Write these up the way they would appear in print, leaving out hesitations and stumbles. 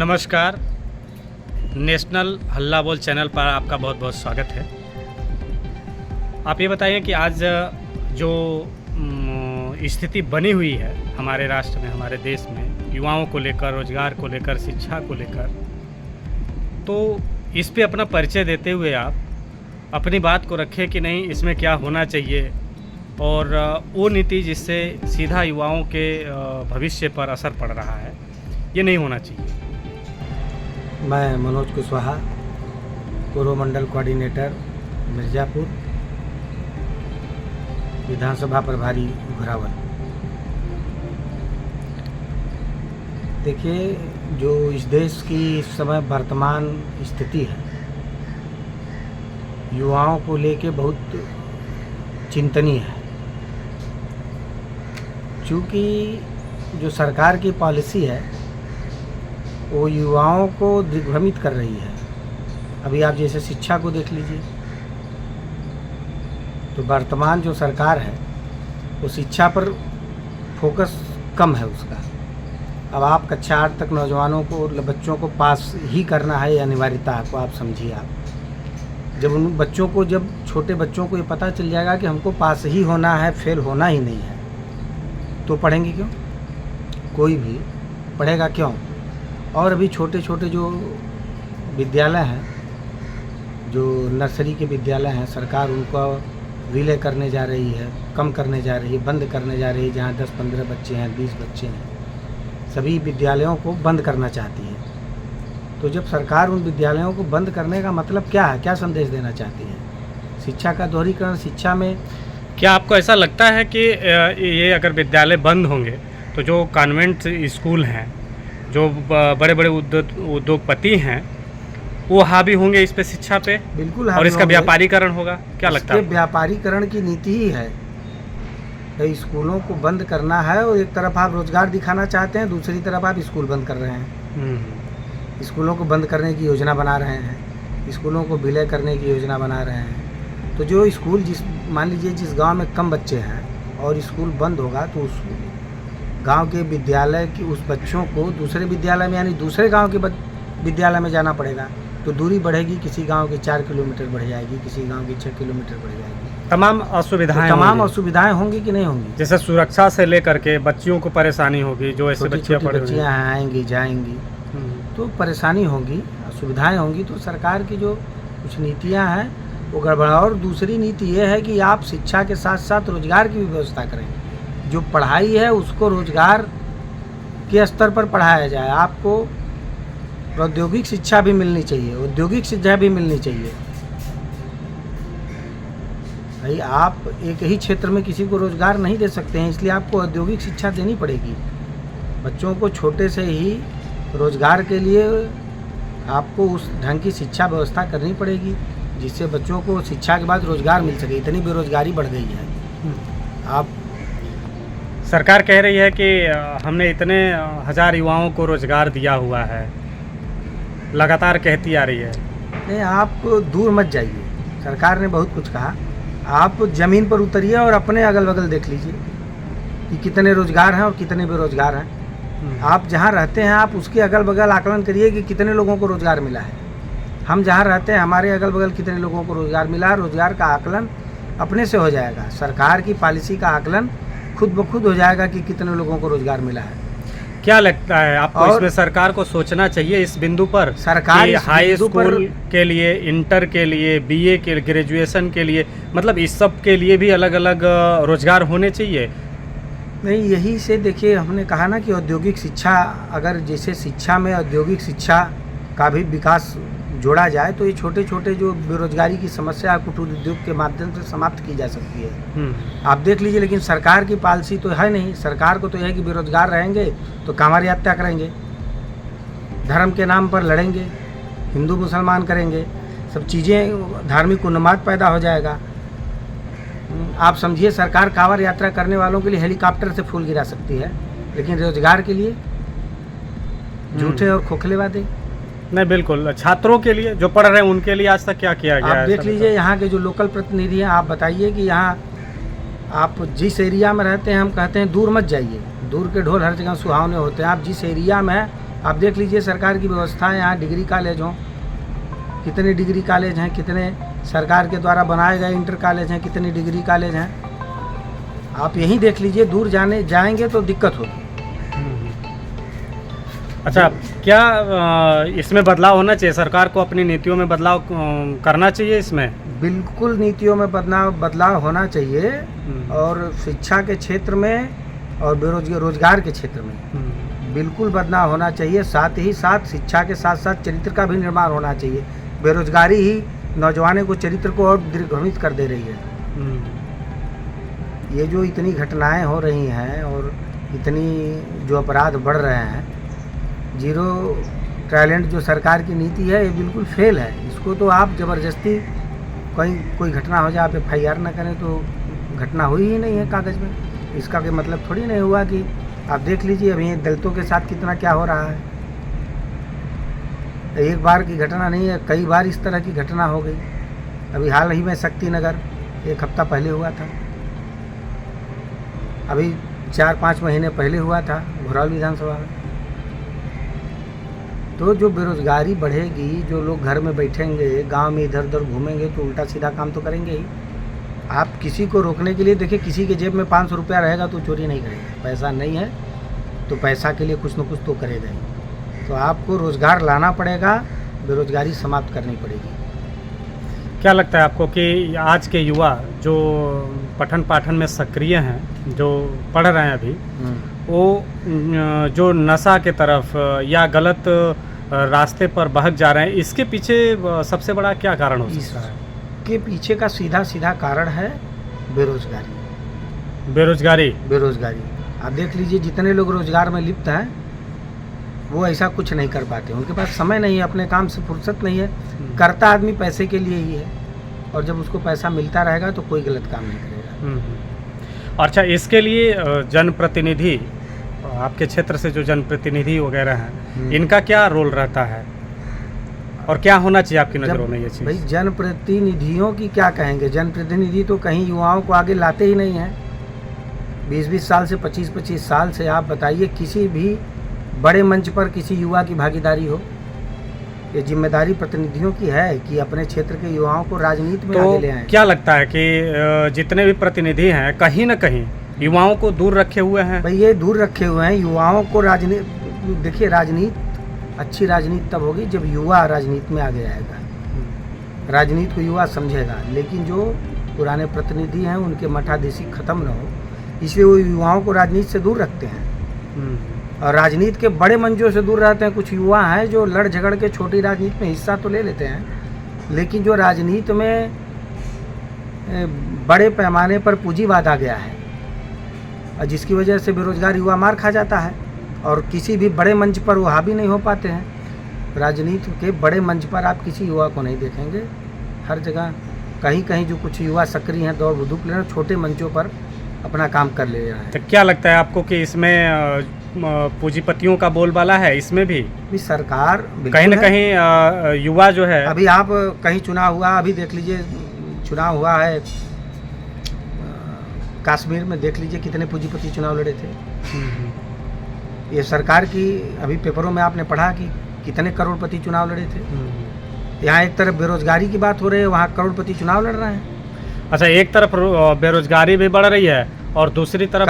नमस्कार। नेशनल हल्ला बोल चैनल पर आपका बहुत बहुत स्वागत है। आप ये बताइए कि आज जो स्थिति बनी हुई है हमारे राष्ट्र में, हमारे देश में, युवाओं को लेकर, रोजगार को लेकर, शिक्षा को लेकर, तो इस पे अपना परिचय देते हुए आप अपनी बात को रखें कि नहीं, इसमें क्या होना चाहिए और वो नीति जिससे सीधा युवाओं के भविष्य पर असर पड़ रहा है, ये नहीं होना चाहिए। मैं मनोज कुशवाहा, पूर्व मंडल कोऑर्डिनेटर मिर्ज़ापुर, विधानसभा प्रभारी घोरावल। देखिए, जो इस देश की इस समय वर्तमान स्थिति है, युवाओं को लेके बहुत चिंतनीय है। चूँकि जो सरकार की पॉलिसी है वो युवाओं को दिग्भ्रमित कर रही है। अभी आप जैसे शिक्षा को देख लीजिए, तो वर्तमान जो सरकार है वो शिक्षा पर फोकस कम है उसका। अब आप कक्षा 8 तक नौजवानों को, बच्चों को पास ही करना है, ये अनिवार्यता आपको, आप समझिए। आप जब उन बच्चों को, जब छोटे बच्चों को ये पता चल जाएगा कि हमको पास ही होना है, फेल होना ही नहीं है, तो पढ़ेंगे क्यों? कोई भी पढ़ेगा क्यों? और अभी छोटे छोटे जो विद्यालय हैं, जो नर्सरी के विद्यालय हैं, सरकार उनको विलय करने जा रही है, कम करने जा रही है, बंद करने जा रही है। जहाँ 10-15 बच्चे हैं, 20 बच्चे हैं, सभी विद्यालयों को बंद करना चाहती है। तो जब सरकार उन विद्यालयों को बंद करने का मतलब क्या है, क्या संदेश देना चाहती है? शिक्षा का दोहरीकरण। शिक्षा में क्या आपको ऐसा लगता है कि ये अगर विद्यालय बंद होंगे तो जो कॉन्वेंट स्कूल हैं, जो बड़े बड़े उद्योगपति हैं, वो हावी होंगे इस पे, शिक्षा पे? बिल्कुल, और इसका व्यापारीकरण होगा, क्या लगता है? व्यापारीकरण की नीति ही है। तो स्कूलों को बंद करना है और एक तरफ आप रोजगार दिखाना चाहते हैं, दूसरी तरफ आप स्कूल बंद कर रहे हैं। स्कूलों को बंद करने की योजना बना रहे हैं, स्कूलों को विलय करने की योजना बना रहे हैं। तो जो स्कूल, मान लीजिए जिस गांव में कम बच्चे हैं और स्कूल बंद होगा, तो उस गांव के विद्यालय की उस बच्चों को दूसरे विद्यालय में, यानी दूसरे गांव के विद्यालय में जाना पड़ेगा। तो दूरी बढ़ेगी, किसी गांव की 4 किलोमीटर बढ़ जाएगी, किसी गांव की 6 किलोमीटर बढ़ जाएगी। तमाम असुविधाएं, तो तमाम असुविधाएं होंगी कि नहीं होंगी? जैसे सुरक्षा से लेकर के बच्चियों को परेशानी होगी, जो ऐसे बच्चियाँ आएंगी जाएंगी तो परेशानी होगी, असुविधाएं होंगी। तो सरकार की जो कुछ नीतियाँ हैं वो गड़बड़ा। और दूसरी नीति ये है कि आप शिक्षा के साथ साथ रोजगार की भी व्यवस्था करें। जो पढ़ाई है उसको रोजगार के स्तर पर पढ़ाया जाए। आपको प्रौद्योगिक शिक्षा भी मिलनी चाहिए, औद्योगिक शिक्षा भी मिलनी चाहिए। भाई, आप एक ही क्षेत्र में किसी को रोजगार नहीं दे सकते हैं, इसलिए आपको औद्योगिक शिक्षा देनी पड़ेगी। बच्चों को छोटे से ही रोजगार के लिए आपको उस ढंग की शिक्षा व्यवस्था करनी पड़ेगी, जिससे बच्चों को शिक्षा के बाद रोजगार मिल सके। इतनी बेरोजगारी बढ़ गई है। आप सरकार कह रही है कि हमने इतने हजार युवाओं को रोजगार दिया हुआ है, लगातार कहती आ रही है। नहीं, आप दूर मत जाइए। सरकार ने बहुत कुछ कहा, आप ज़मीन पर उतरिए और अपने अगल बगल देख लीजिए कि कितने रोजगार हैं और कितने बेरोजगार हैं। आप जहाँ रहते हैं, आप उसके अगल बगल आकलन करिए कि कितने लोगों को रोजगार मिला है। हम जहाँ रहते हैं, हमारे अगल बगल कितने लोगों को रोजगार मिला है। रोजगार का आकलन अपने से हो जाएगा। सरकार की पॉलिसी का आकलन खुद ब खुद हो जाएगा कि कितने लोगों को रोजगार मिला है। क्या लगता है आपको, इसमें सरकार को सोचना चाहिए इस बिंदु पर? सरकार हाई स्कूल के लिए, इंटर के लिए, बीए के, ग्रेजुएशन के लिए, मतलब इस सब के लिए भी अलग अलग रोजगार होने चाहिए? नहीं, यही से देखिए, हमने कहा ना कि औद्योगिक शिक्षा, अगर जैसे शिक्षा में औद्योगिक शिक्षा का भी विकास जोड़ा जाए तो ये छोटे छोटे जो बेरोजगारी की समस्या कुटीर उद्योग के माध्यम से समाप्त की जा सकती है। आप देख लीजिए, लेकिन सरकार की पॉलिसी तो है नहीं। सरकार को तो यह है कि बेरोजगार रहेंगे तो कांवड़ यात्रा करेंगे, धर्म के नाम पर लड़ेंगे, हिंदू मुसलमान करेंगे, सब चीज़ें, धार्मिक उन्माद पैदा हो जाएगा। आप समझिए, सरकार कांवड़ यात्रा करने वालों के लिए हेलीकॉप्टर से फूल गिरा सकती है, लेकिन रोजगार के लिए झूठे और खोखले वादे। नहीं, बिल्कुल। छात्रों के लिए, जो पढ़ रहे हैं, उनके लिए आज तक क्या किया गया? आप देख लीजिए, यहाँ के जो लोकल प्रतिनिधि हैं, आप बताइए कि यहाँ आप जिस एरिया में रहते हैं, हम कहते हैं दूर मत जाइए, दूर के ढोल हर जगह सुहावने होते हैं। आप जिस एरिया में हैं आप देख लीजिए सरकार की व्यवस्था है, यहाँ डिग्री कॉलेज हों, कितने डिग्री कॉलेज हैं, कितने सरकार के द्वारा बनाए गए इंटर कॉलेज हैं, कितने डिग्री कॉलेज हैं। आप यहीं देख लीजिए, दूर जाएंगे तो दिक्कत होगी। अच्छा, क्या इसमें बदलाव होना चाहिए? सरकार को अपनी नीतियों में बदलाव करना चाहिए इसमें? बिल्कुल नीतियों में बदलाव होना चाहिए, और शिक्षा के क्षेत्र में और रोजगार के क्षेत्र में बिल्कुल बदलाव होना चाहिए। साथ ही साथ शिक्षा के साथ साथ चरित्र का भी निर्माण होना चाहिए। बेरोजगारी ही नौजवानों को चरित्र को और दीर्घभ्रमित कर दे रही है। ये जो इतनी घटनाएं हो रही हैं और इतनी जो अपराध बढ़ रहे हैं, जीरो टैलेंट जो सरकार की नीति है, ये बिल्कुल फेल है। इसको तो आप ज़बरदस्ती कोई घटना हो जाए, आप FIR ना करें तो घटना हुई ही नहीं है कागज़ में। इसका कोई मतलब थोड़ी नहीं हुआ कि आप देख लीजिए अभी दलितों के साथ कितना क्या हो रहा है। एक बार की घटना नहीं है, कई बार इस तरह की घटना हो गई। अभी हाल ही में शक्तिनगर 1 हफ्ता पहले हुआ था, अभी 4-5 महीने पहले हुआ था घोरावल विधानसभा में। तो जो बेरोजगारी बढ़ेगी, जो लोग घर में बैठेंगे, गांव में इधर उधर घूमेंगे, तो उल्टा सीधा काम तो करेंगे ही। आप किसी को रोकने के लिए देखिए, किसी के जेब में 500 रुपया रहेगा तो चोरी नहीं करेगा। पैसा नहीं है तो पैसा के लिए कुछ न कुछ तो करेगा ही। तो आपको रोज़गार लाना पड़ेगा, बेरोजगारी समाप्त करनी पड़ेगी। क्या लगता है आपको कि आज के युवा जो पठन पाठन में सक्रिय हैं, जो पढ़ रहे हैं अभी, वो जो नशा के तरफ या गलत रास्ते पर बहक जा रहे हैं, इसके पीछे सबसे बड़ा क्या कारण हो सकता है? इसके पीछे का सीधा कारण है बेरोजगारी। बेरोजगारी आप देख लीजिए, जितने लोग रोजगार में लिप्त हैं वो ऐसा कुछ नहीं कर पाते। उनके पास समय नहीं है, अपने काम से फुर्सत नहीं है। करता आदमी पैसे के लिए ही है, और जब उसको पैसा मिलता रहेगा तो कोई गलत काम नहीं करेगा। अच्छा, इसके लिए जनप्रतिनिधि, आपके क्षेत्र से जो जनप्रतिनिधि वगैरह हैं, इनका क्या रोल रहता है और क्या होना चाहिए आपकी नज़रों में ये चीज़? भाई, जनप्रतिनिधियों की क्या कहेंगे। जनप्रतिनिधि तो कहीं युवाओं को आगे लाते ही नहीं हैं। 20-20 साल से 25-25 साल से आप बताइए, किसी भी बड़े मंच पर किसी युवा की भागीदारी हो? ये जिम्मेदारी प्रतिनिधियों की है कि अपने क्षेत्र के युवाओं को राजनीति में आगे ले आएं। क्या लगता है कि जितने भी प्रतिनिधि हैं कहीं ना कहीं युवाओं को दूर रखे हुए हैं? भाई, ये दूर रखे हुए हैं युवाओं को। राजनीति देखिए, अच्छी राजनीति तब होगी जब युवा राजनीति में आगे आएगा, राजनीति को युवा समझेगा। लेकिन जो पुराने प्रतिनिधि हैं उनके मठाधीशी खत्म न हो, इसलिए वो युवाओं को राजनीति से दूर रखते हैं और राजनीति के बड़े मंचों से दूर रहते हैं। कुछ युवा हैं जो लड़ झगड़ के छोटी राजनीति में हिस्सा तो ले लेते हैं, लेकिन जो राजनीति में बड़े पैमाने पर पूंजीवाद आ गया है, और जिसकी वजह से बेरोजगार युवा मार खा जाता है और किसी भी बड़े मंच पर वो हावी नहीं हो पाते हैं। राजनीति के बड़े मंच पर आप किसी युवा को नहीं देखेंगे। हर जगह कहीं कहीं जो कुछ युवा सक्रिय हैं, दौड़ धूप ले रहे हैं, छोटे मंचों पर अपना काम कर ले रहे हैं। तो क्या लगता है आपको कि इसमें पूंजीपतियों का बोलबाला है? इसमें भी सरकार कहीं ना कहीं युवा जो है, अभी आप कहीं चुनाव हुआ, अभी देख लीजिए चुनाव हुआ है कश्मीर में, देख लीजिए कितने पूंजीपति चुनाव लड़े थे। ये सरकार की, अभी पेपरों में आपने पढ़ा कि कितने करोड़पति चुनाव लड़े थे। यहाँ एक तरफ बेरोजगारी की बात हो रही है, वहाँ करोड़पति चुनाव लड़ रहे हैं। अच्छा, एक तरफ बेरोजगारी भी बढ़ रही है और दूसरी तरफ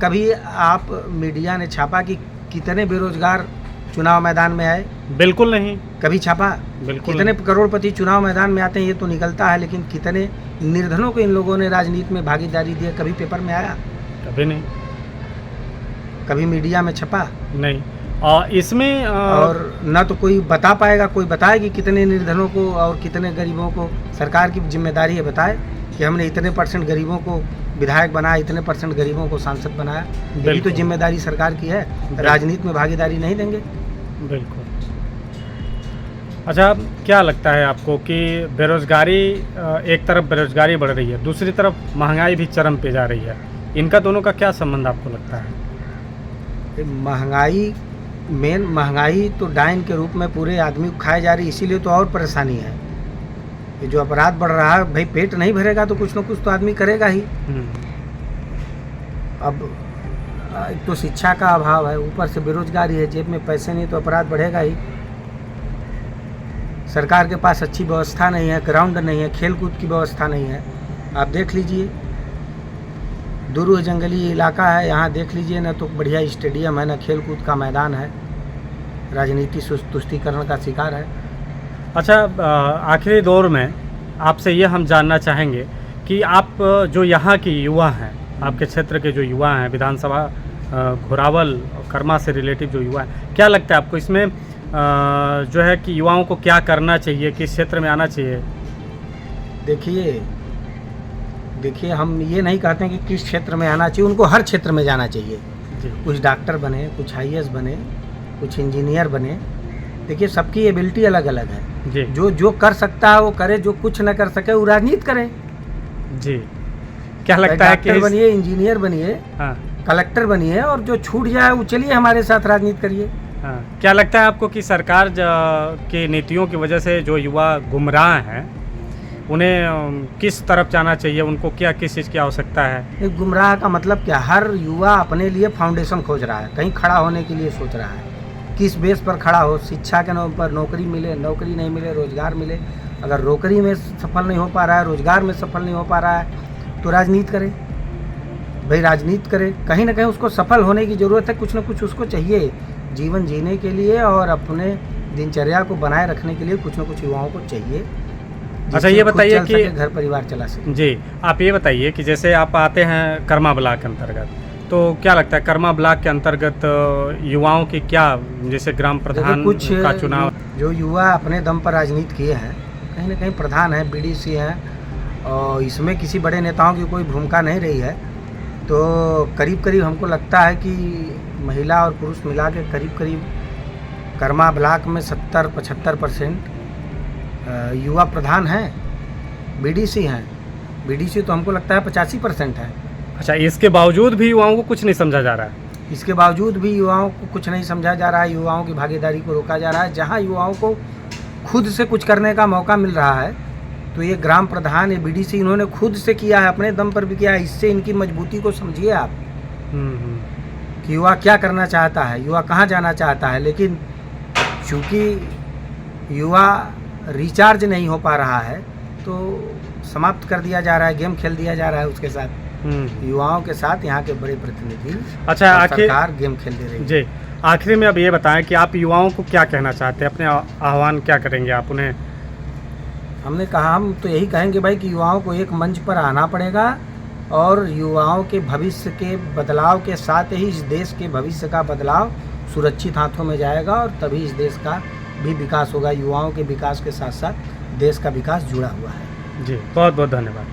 कभी आप मीडिया ने छापा कि कितने बेरोजगार चुनाव मैदान में आए? बिल्कुल नहीं, कभी छापा? बिल्कुल। कितने करोड़पति चुनाव मैदान में आते हैं ये तो निकलता है, लेकिन कितने निर्धनों को इन लोगों ने राजनीति में भागीदारी दी, कभी पेपर में आया? कभी नहीं। कभी मीडिया में छपा? नहीं। इसमें और न तो कोई बता पाएगा, कोई बताए कि कितने निर्धनों को और कितने गरीबों को। सरकार की जिम्मेदारी है बताए कि हमने इतने % गरीबों को विधायक बनाया, इतने % गरीबों को सांसद बनाया। यही तो जिम्मेदारी सरकार की है। राजनीति में भागीदारी नहीं देंगे। बिल्कुल। अच्छा, क्या लगता है आपको कि बेरोजगारी, एक तरफ बेरोजगारी बढ़ रही है, दूसरी तरफ महंगाई भी चरम पे जा रही है, इनका दोनों का क्या संबंध आपको लगता है? महंगाई तो डाइन के रूप में पूरे आदमी को खाए जा रही, इसीलिए तो और परेशानी है। ये जो अपराध बढ़ रहा है, भाई पेट नहीं भरेगा तो कुछ न कुछ तो आदमी करेगा ही। अब एक तो शिक्षा का अभाव है, ऊपर से बेरोजगारी है, जेब में पैसे नहीं तो अपराध बढ़ेगा ही। सरकार के पास अच्छी व्यवस्था नहीं है, ग्राउंड नहीं है, खेल कूद की व्यवस्था नहीं है। आप देख लीजिए, दूर जंगली इलाका है, यहाँ देख लीजिए ना तो बढ़िया स्टेडियम है, ना खेल कूद का मैदान है, राजनीति तुष्टीकरण का शिकार है। अच्छा, आखिरी दौर में आपसे ये हम जानना चाहेंगे कि आप जो यहाँ की युवा हैं, आपके क्षेत्र के जो युवा हैं, विधानसभा घोरावल कर्मा से रिलेटिव जो युवा हैं, क्या लगता है आपको इसमें जो है कि युवाओं को क्या करना चाहिए, किस क्षेत्र में आना चाहिए? देखिए हम ये नहीं कहते हैं कि किस क्षेत्र में आना चाहिए, उनको हर क्षेत्र में जाना चाहिए। कुछ डॉक्टर बने, कुछ IAS बने, कुछ इंजीनियर बने। देखिए सबकी एबिलिटी अलग अलग है जी। जो कर सकता है वो करे, जो कुछ न कर सके वो राजनीति करे जी। क्या लगता है कि डॉक्टर बनिए, इंजीनियर बनिए, हाँ, कलेक्टर बनिए, और जो छूट जाए वो चलिए हमारे साथ राजनीति करिए। हाँ, क्या लगता है आपको कि सरकार की नीतियों की वजह से जो युवा गुमराह हैं उन्हें किस तरफ जाना चाहिए, उनको क्या किस चीज़ की आवश्यकता है? एक गुमराह का मतलब क्या, हर युवा अपने लिए फाउंडेशन खोज रहा है, कहीं खड़ा होने के लिए सोच रहा है, किस बेस पर खड़ा हो। शिक्षा के नाम पर नौकरी मिले, नौकरी नहीं मिले, रोजगार मिले। अगर नौकरी में सफल नहीं हो पा रहा है, रोजगार में सफल नहीं हो पा रहा है, तो राजनीति करे भाई, राजनीति करे। कहीं ना कहीं उसको सफल होने की ज़रूरत है, कुछ ना कुछ उसको चाहिए जीवन जीने के लिए, और अपने दिनचर्या को बनाए रखने के लिए कुछ ना कुछ युवाओं को चाहिए। अच्छा, ये बताइए कि घर परिवार चला सके। जी, आप ये बताइए कि जैसे आप आते हैं कर्मा ब्लॉक के अंतर्गत, तो क्या लगता है कर्मा ब्लॉक के अंतर्गत युवाओं की क्या, जैसे ग्राम प्रधान कुछ का चुनाव, जो युवा अपने दम पर राजनीति किए हैं, कहीं ना कहीं प्रधान है, BDC है, और इसमें किसी बड़े नेताओं की कोई भूमिका नहीं रही है। तो करीब करीब हमको लगता है कि महिला और पुरुष मिला के करीब करीब कर्मा ब्लॉक में 70-75% युवा प्रधान हैं, BDC हैं। BDC तो हमको लगता है 85% है। अच्छा, इसके बावजूद भी युवाओं को कुछ नहीं समझा जा रहा है? इसके बावजूद भी युवाओं को कुछ नहीं समझा जा रहा है, युवाओं की भागीदारी को रोका जा रहा है। जहां युवाओं को खुद से कुछ करने का मौका मिल रहा है, तो ये ग्राम प्रधान, ये BDC, इन्होंने खुद से किया है, अपने दम पर भी किया है। इससे इनकी मजबूती को समझिए आप कि युवा क्या करना चाहता है, युवा कहाँ जाना चाहता है। लेकिन चूँकि युवा रिचार्ज नहीं हो पा रहा है, तो समाप्त कर दिया जा रहा है, गेम खेल दिया जा रहा है उसके साथ, युवाओं के साथ यहाँ के बड़े प्रतिनिधि। अच्छा, सरकार गेम खेल दे रही है। जी, आखिरी में अब ये बताएं कि आप युवाओं को क्या कहना चाहते हैं, अपने आह्वान क्या करेंगे आप उन्हें? हमने कहा, हम तो यही कहेंगे भाई कि युवाओं को एक मंच पर आना पड़ेगा, और युवाओं के भविष्य के बदलाव के साथ ही इस देश के भविष्य का बदलाव सुरक्षित हाथों में जाएगा, और तभी इस देश का भी विकास होगा। युवाओं के विकास के साथ साथ देश का विकास जुड़ा हुआ है। जी, बहुत बहुत धन्यवाद।